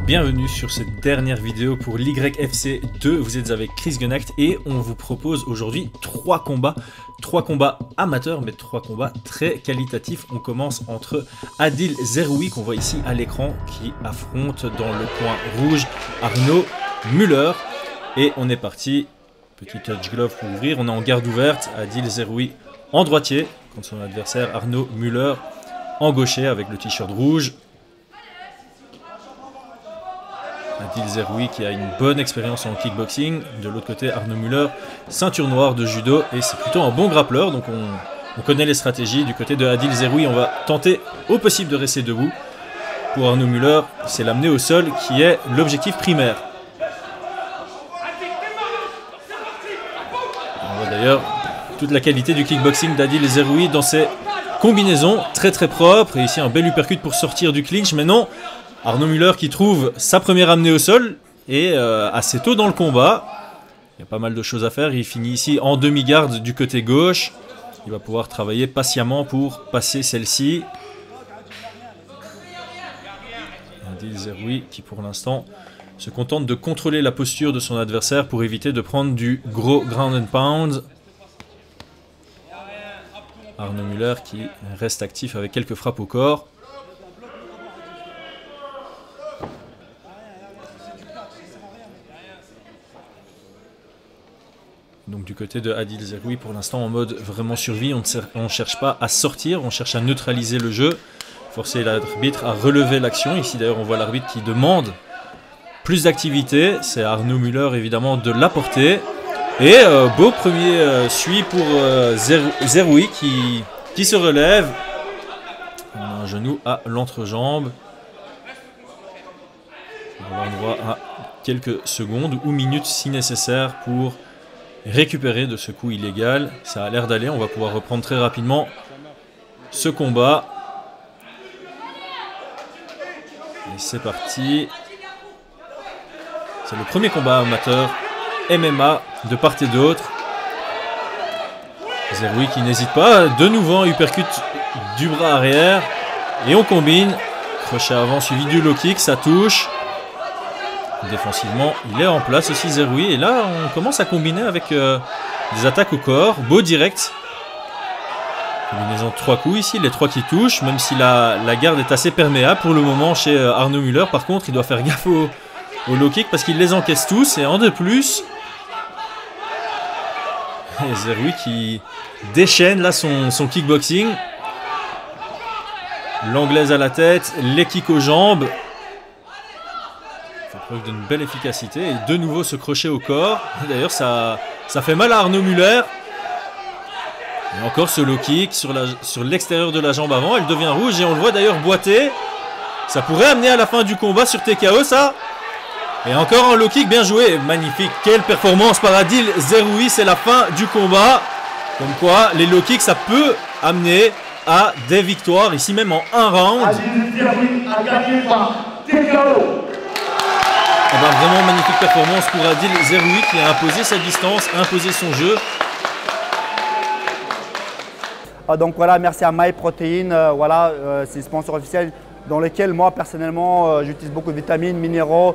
bienvenue sur cette dernière vidéo pour l'YFC 2. Vous êtes avec Chris Gunacht et on vous propose aujourd'hui 3 combats. 3 combats amateurs, mais 3 combats très qualitatifs. On commence entre Adil Zeroui, qu'on voit ici à l'écran, qui affronte dans le coin rouge Arnaud Müller. Et on est parti. Petit touch glove pour ouvrir. On est en garde ouverte. Adil Zeroui en droitier, contre son adversaire Arnaud Müller en gaucher avec le t-shirt rouge. Adil Zeroui qui a une bonne expérience en kickboxing. De l'autre côté, Arnaud Müller, ceinture noire de judo. Et c'est plutôt un bon grappleur. Donc on connaît les stratégies. Du côté de Adil Zeroui, on va tenter au possible de rester debout. Pour Arnaud Müller, c'est l'amener au sol qui est l'objectif primaire. On voit d'ailleurs toute la qualité du kickboxing d'Adil Zeroui dans ses combinaisons. Très très propre. Et ici un bel uppercut pour sortir du clinch. Mais non, Arnaud Müller qui trouve sa première amenée au sol et assez tôt dans le combat. Il y a pas mal de choses à faire. Il finit ici en demi-garde du côté gauche. Il va pouvoir travailler patiemment pour passer celle-ci. Adil Zeroui qui pour l'instant se contente de contrôler la posture de son adversaire pour éviter de prendre du gros ground and pound. Arnaud Müller qui reste actif avec quelques frappes au corps. Donc du côté de Adil Zeroui, pour l'instant en mode vraiment survie, on ne cherche pas à sortir, on cherche à neutraliser le jeu, forcer l'arbitre à relever l'action. Ici d'ailleurs on voit l'arbitre qui demande plus d'activité, c'est Arnaud Müller évidemment de l'apporter. Et beau premier suivi pour Zeroui qui se relève. On a un genou à l'entrejambe. On va avoir droit à quelques secondes ou minutes si nécessaire pour récupérer de ce coup illégal. Ça a l'air d'aller, on va pouvoir reprendre très rapidement ce combat. Et c'est parti. C'est le premier combat amateur MMA de part et d'autre. Zeroui qui n'hésite pas. De nouveau un uppercut du bras arrière. Et on combine. Crochet avant suivi du low kick, ça touche. Défensivement, il est en place aussi Zeroui. Et là, on commence à combiner avec des attaques au corps. Beau direct. Combinaison de 3 coups ici, les 3 qui touchent. Même si la garde est assez perméable pour le moment chez Arnaud Müller. Par contre, il doit faire gaffe au low kick parce qu'il les encaisse tous. Et en de plus, et Zeroui qui déchaîne là son kickboxing. L'anglaise à la tête, les kicks aux jambes. Fait preuve d'une belle efficacité. Et de nouveau ce crochet au corps. D'ailleurs ça fait mal à Arnaud Müller. Et encore ce low kick sur l'extérieur de la jambe avant. Elle devient rouge et on le voit d'ailleurs boiter. Ça pourrait amener à la fin du combat sur TKO ça. Et encore un low kick bien joué. Magnifique. Quelle performance par Adil Zeroui. C'est la fin du combat. Comme quoi les low kicks ça peut amener à des victoires. Ici même en un round. Adil Zeroui a gagné par TKO. Et ben vraiment magnifique performance pour Adil Zeroui qui a imposé sa distance, imposé son jeu. Donc voilà, merci à MyProtein, voilà, c'est le sponsor officiel dans lequel moi personnellement j'utilise beaucoup de vitamines, minéraux,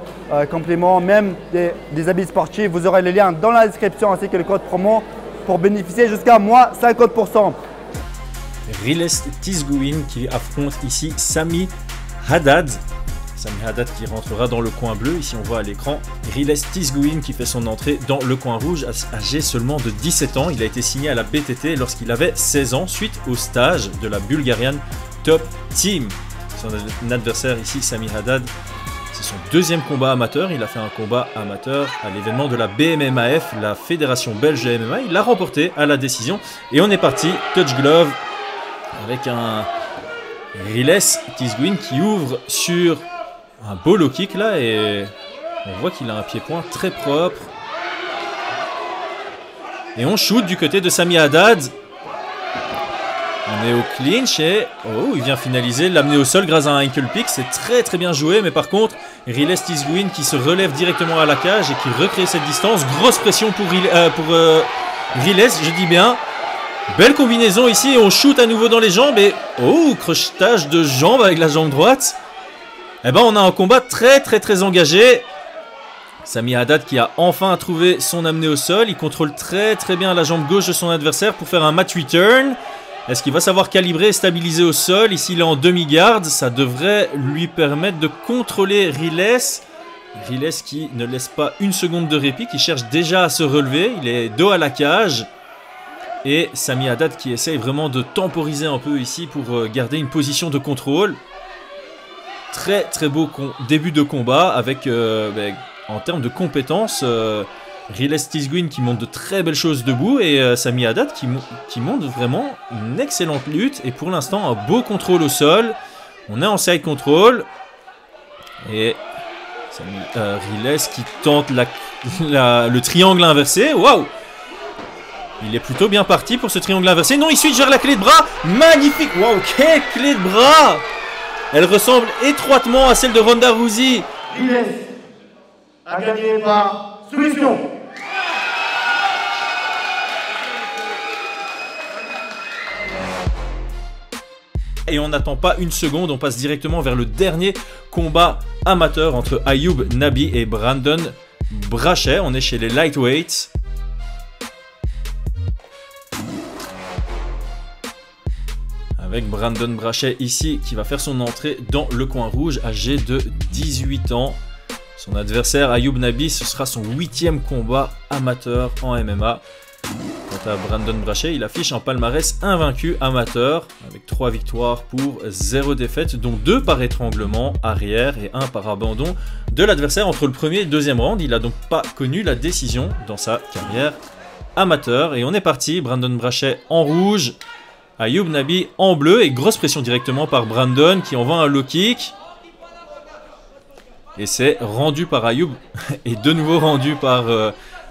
compléments, même des habits sportifs. Vous aurez les liens dans la description ainsi que le code promo pour bénéficier jusqu'à moins 50%. Riles Tizgouin qui affronte ici Sami Haddad. Sami Haddad qui rentrera dans le coin bleu. Ici on voit à l'écran Riles Tizgouin qui fait son entrée dans le coin rouge, âgé seulement de 17 ans. Il a été signé à la BTT lorsqu'il avait 16 ans suite au stage de la Bulgarian Top Team. Son adversaire ici, Sami Haddad, c'est son deuxième combat amateur. Il a fait un combat amateur à l'événement de la BMMAF, la fédération belge de MMA. Il l'a remporté à la décision. Et on est parti, touch glove, avec un Riles Tizgouin qui ouvre sur un beau low kick là. Et on voit qu'il a un pied-point très propre. Et on shoot du côté de Sami Haddad. On est au clinch et il vient finaliser, l'amener au sol grâce à un ankle pick. C'est très très bien joué, mais par contre, Riles Tizgouin qui se relève directement à la cage et qui recrée cette distance. Grosse pression pour Riles, je dis bien. Belle combinaison ici, on shoot à nouveau dans les jambes et crochetage de jambe avec la jambe droite. Eh ben, on a un combat très engagé. Sami Haddad qui a enfin trouvé son amené au sol. Il contrôle très bien la jambe gauche de son adversaire pour faire un mat return. Est-ce qu'il va savoir calibrer et stabiliser au sol? Ici, il est en demi-garde. Ça devrait lui permettre de contrôler Riles. Riles qui ne laisse pas une seconde de répit, qui cherche déjà à se relever. Il est dos à la cage. Et Sami Haddad qui essaye vraiment de temporiser un peu ici pour garder une position de contrôle. Très beau début de combat avec, en termes de compétences, Riles Tizguin qui montre de très belles choses debout et Sami Haddad qui montre vraiment une excellente lutte. Et pour l'instant, un beau contrôle au sol. On est en side control. Et Riles qui tente le triangle inversé. Waouh! Il est plutôt bien parti pour ce triangle inversé. Non, il switch vers la clé de bras. Magnifique! Waouh, quelle clé de bras! Elle ressemble étroitement à celle de Ronda Rousey. Riles a gagné par soumission. Et on n'attend pas une seconde, on passe directement vers le dernier combat amateur entre Ayoub Nabi et Brandon Brachet. On est chez les lightweights. Avec Brandon Brachet ici qui va faire son entrée dans le coin rouge, âgé de 18 ans. Son adversaire Ayoub Nabi, ce sera son 8e combat amateur en MMA. Quant à Brandon Brachet, il affiche un palmarès invaincu amateur avec 3 victoires pour 0 défaites, dont 2 par étranglement arrière et 1 par abandon de l'adversaire entre le premier et le deuxième round. Il n'a donc pas connu la décision dans sa carrière amateur. Et on est parti, Brandon Brachet en rouge, Ayoub Nabi en bleu et grosse pression directement par Brandon qui envoie un low kick. Et c'est rendu par Ayoub et de nouveau rendu par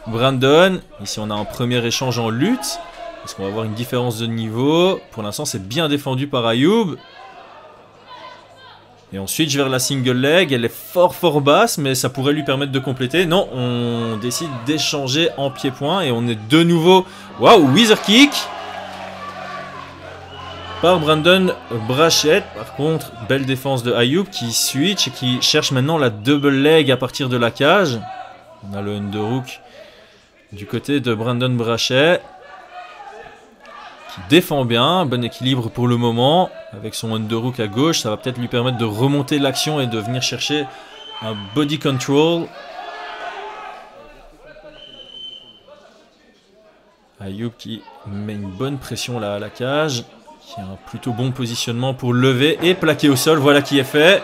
Brandon. Ici on a un premier échange en lutte. Est-ce qu'on va avoir une différence de niveau? Pour l'instant c'est bien défendu par Ayoub. Et on switch vers la single leg. Elle est fort basse mais ça pourrait lui permettre de compléter. Non, on décide d'échanger en pied-point et on est de nouveau... Waouh, Wither kick par Brandon Brachet. Par contre, belle défense de Ayoub qui switch et qui cherche maintenant la double leg à partir de la cage. On a le underhook du côté de Brandon Brachet qui défend bien, bon équilibre pour le moment avec son underhook à gauche. Ça va peut-être lui permettre de remonter l'action et de venir chercher un body control. Ayoub qui met une bonne pression là à la cage, qui a un plutôt bon positionnement pour lever et plaquer au sol. Voilà qui est fait.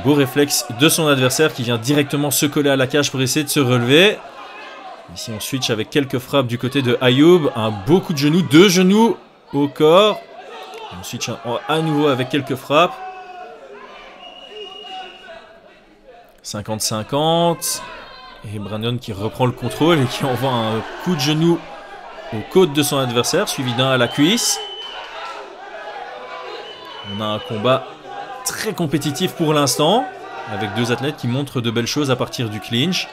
Beau réflexe de son adversaire qui vient directement se coller à la cage pour essayer de se relever. Ici on switch avec quelques frappes du côté de Ayoub. Un beau coup de genou, 2 genoux au corps. On switch à nouveau avec quelques frappes. 50-50. Et Brandon qui reprend le contrôle et qui envoie un coup de genou aux côtes de son adversaire, suivi d'un à la cuisse. On a un combat très compétitif pour l'instant, avec 2 athlètes qui montrent de belles choses à partir du clinch.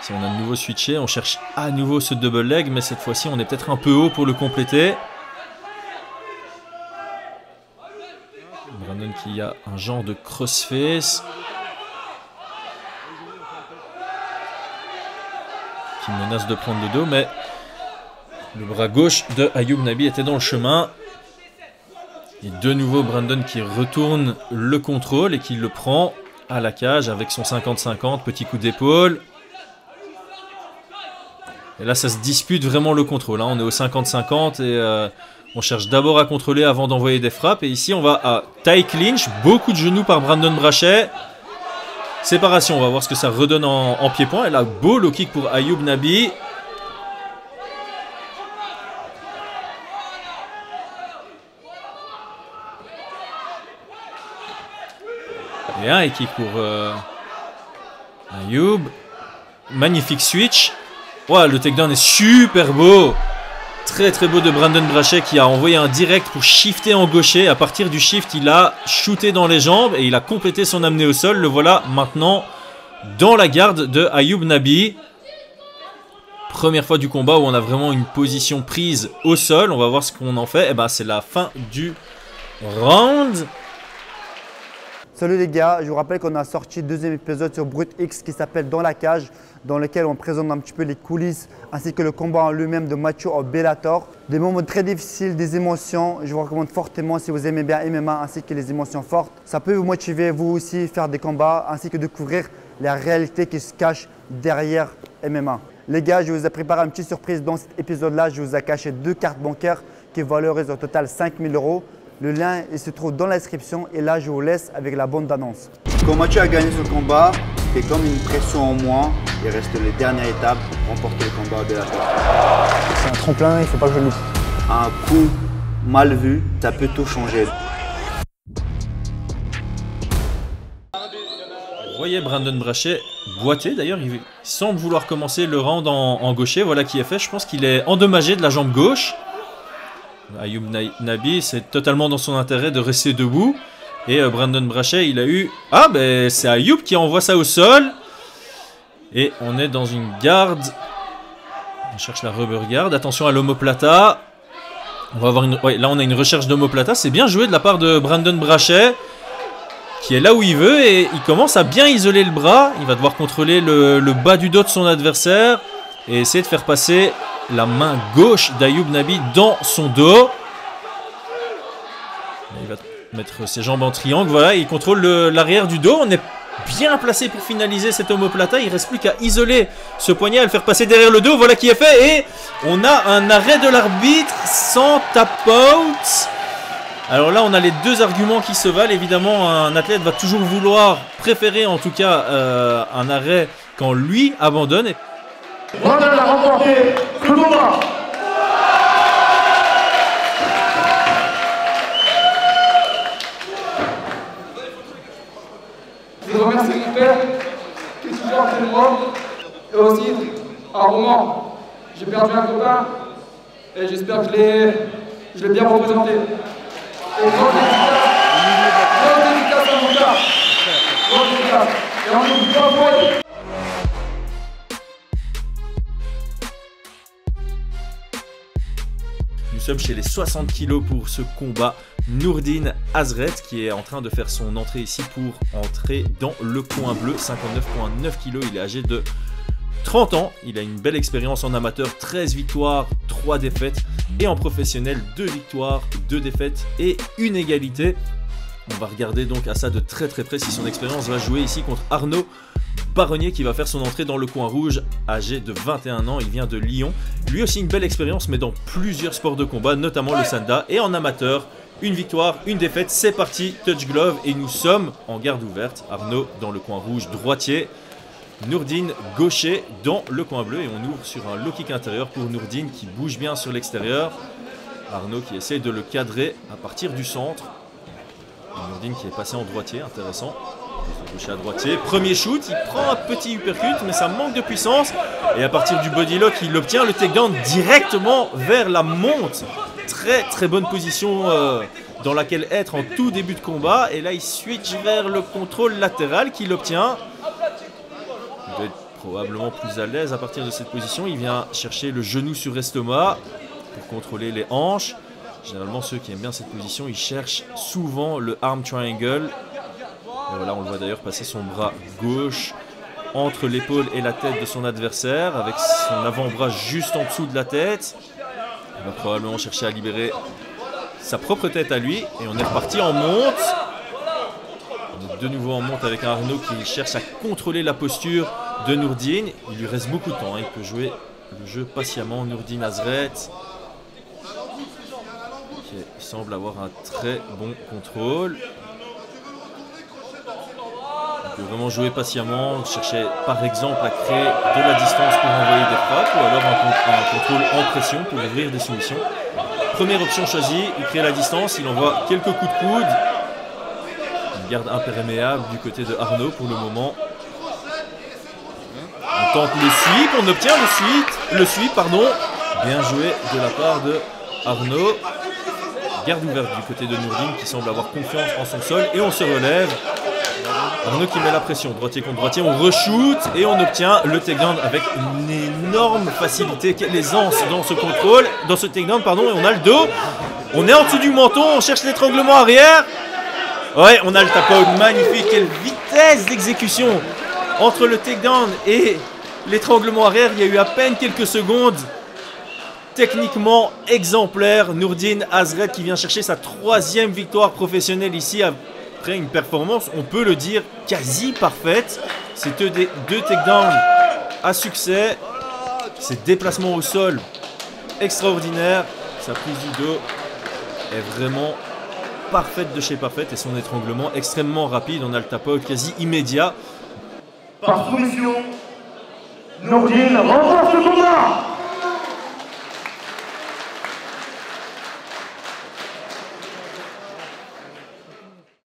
Si on a de nouveau switché, on cherche à nouveau ce double leg, mais cette fois-ci on est peut-être un peu haut pour le compléter. Brandon qui a un genre de crossface, qui menace de prendre le dos, mais le bras gauche de Ayoub Nabi était dans le chemin. Et de nouveau Brandon qui retourne le contrôle et qui le prend à la cage avec son 50-50, petit coup d'épaule. Et là ça se dispute vraiment le contrôle, hein. On est au 50-50 et on cherche d'abord à contrôler avant d'envoyer des frappes. Et ici on va à tie clinch, beaucoup de genoux par Brandon Brachet. Séparation, on va voir ce que ça redonne en pied-point. Et là, beau low kick pour Ayoub Nabi. Et un kick pour Ayoub. Magnifique switch. Wow, le takedown est super beau. Très beau de Brandon Brachet qui a envoyé un direct pour shifter en gaucher. À partir du shift, il a shooté dans les jambes et il a complété son amené au sol. Le voilà maintenant dans la garde de Ayoub Nabi. Première fois du combat où on a vraiment une position prise au sol. On va voir ce qu'on en fait. Et ben, c'est la fin du round. Salut les gars, je vous rappelle qu'on a sorti le deuxième épisode sur Brut X qui s'appelle Dans la cage, dans lequel on présente un petit peu les coulisses ainsi que le combat en lui-même de Mathieu au Bellator. Des moments très difficiles, des émotions. Je vous recommande fortement si vous aimez bien MMA ainsi que les émotions fortes. Ça peut vous motiver vous aussi faire des combats ainsi que découvrir la réalité qui se cache derrière MMA. Les gars, je vous ai préparé une petite surprise dans cet épisode-là. Je vous ai caché 2 cartes bancaires qui valorisent au total 5 000 €. Le lien il se trouve dans la description et là je vous laisse avec la bande d'annonce. Quand Mathieu a gagné ce combat, c'est comme une pression en moins. Il reste les dernières étapes pour remporter le combat de la tête. C'est un tremplin, il ne faut pas que je le loupe. Un coup mal vu, ça peut tout changer. Vous voyez Brandon Brachet boiter, d'ailleurs il semble vouloir commencer le round en gaucher, voilà qui est fait. Je pense qu'il est endommagé de la jambe gauche. Ayoub Nabi, c'est totalement dans son intérêt de rester debout. Et Brandon Brachet, il a eu... Ah, ben c'est Ayoub qui envoie ça au sol. Et on est dans une garde. On cherche la rubber guard. Attention à l'omoplata. On va avoir une... Ouais, là on a une recherche d'omoplata. C'est bien joué de la part de Brandon Brachet, qui est là où il veut. Et il commence à bien isoler le bras. Il va devoir contrôler le bas du dos de son adversaire. Et essayer de faire passer la main gauche d'Ayoub Nabi dans son dos. Il va mettre ses jambes en triangle, voilà, il contrôle l'arrière du dos. On est bien placé pour finaliser cette omoplata. Il ne reste plus qu'à isoler ce poignet, à le faire passer derrière le dos. Voilà qui est fait. Et on a un arrêt de l'arbitre sans tap-out. Alors là, on a les deux arguments qui se valent. Évidemment, un athlète va toujours vouloir, préférer en tout cas, un arrêt quand lui abandonne. Brandon a remporté ce combat. Je remercie mon père qui est toujours à côté de moi. Et aussi, à un moment, j'ai perdu un copain et j'espère que je l'ai bien représenté. Et grande dédicace à mon gars. Grande dédicace. Et on n'oublie pas Paul. Nous sommes chez les 60 kg pour ce combat. Nourdine Azret qui est en train de faire son entrée ici pour entrer dans le coin bleu. 59,9 kg, il est âgé de 30 ans. Il a une belle expérience en amateur, 13 victoires, 3 défaites. Et en professionnel, 2 victoires, 2 défaites et une égalité. On va regarder donc à ça de très près si son expérience va jouer ici contre Arnaud Baronnier qui va faire son entrée dans le coin rouge, âgé de 21 ans, il vient de Lyon. Lui aussi une belle expérience mais dans plusieurs sports de combat, notamment le Sanda. Et en amateur, une victoire, une défaite, c'est parti, touch glove et nous sommes en garde ouverte. Arnaud dans le coin rouge droitier, Nourdine gaucher dans le coin bleu et on ouvre sur un low kick intérieur pour Nourdine qui bouge bien sur l'extérieur. Arnaud qui essaye de le cadrer à partir du centre. Nourdine qui est passé en droitier, intéressant. Gaucher à droitier, premier shoot, il prend un petit uppercut mais ça manque de puissance. Et à partir du body lock, il obtient le takedown directement vers la monte. Très bonne position dans laquelle être en tout début de combat. Et là il switch vers le contrôle latéral qu'il obtient. Il doit être probablement plus à l'aise à partir de cette position. Il vient chercher le genou sur estomac pour contrôler les hanches. Généralement ceux qui aiment bien cette position, ils cherchent souvent le arm triangle. Et voilà, on le voit d'ailleurs passer son bras gauche entre l'épaule et la tête de son adversaire, avec son avant-bras juste en dessous de la tête. Il va probablement chercher à libérer sa propre tête à lui. Et on est reparti en monte. On est de nouveau en monte avec un Arnaud qui cherche à contrôler la posture de Nourdine. Il lui reste beaucoup de temps, hein. Il peut jouer le jeu patiemment. Nourdine Azret qui semble avoir un très bon contrôle. Il peut vraiment jouer patiemment, chercher par exemple à créer de la distance pour envoyer des frappes ou alors un contrôle en pression pour ouvrir des soumissions. Première option choisie, il crée la distance, il envoie quelques coups de coude. Une garde imperméable du côté de Arnaud pour le moment. On tente le sweep, on obtient le sweep, pardon. Bien joué de la part de Arnaud. Garde ouverte du côté de Nourdine qui semble avoir confiance en son sol et on se relève. Arnaud qui met la pression, droitier contre droitier, on reshoot et on obtient le takedown avec une énorme facilité. Quelle aisance dans ce contrôle, dans ce takedown, pardon, et on a le dos. On est en dessous du menton, on cherche l'étranglement arrière. Ouais, on a le tap-out magnifique. Quelle vitesse d'exécution entre le takedown et l'étranglement arrière. Il y a eu à peine quelques secondes. Techniquement exemplaire. Nourdine Azred qui vient chercher sa 3e victoire professionnelle ici après une performance, on peut le dire, quasi parfaite. C'est deux takedowns à succès. Ses déplacements au sol extraordinaires. Sa prise du dos est vraiment parfaite de chez parfaite et son étranglement extrêmement rapide. On a le tap-out quasi immédiat. Par soumission, Nourdine remporte le combat.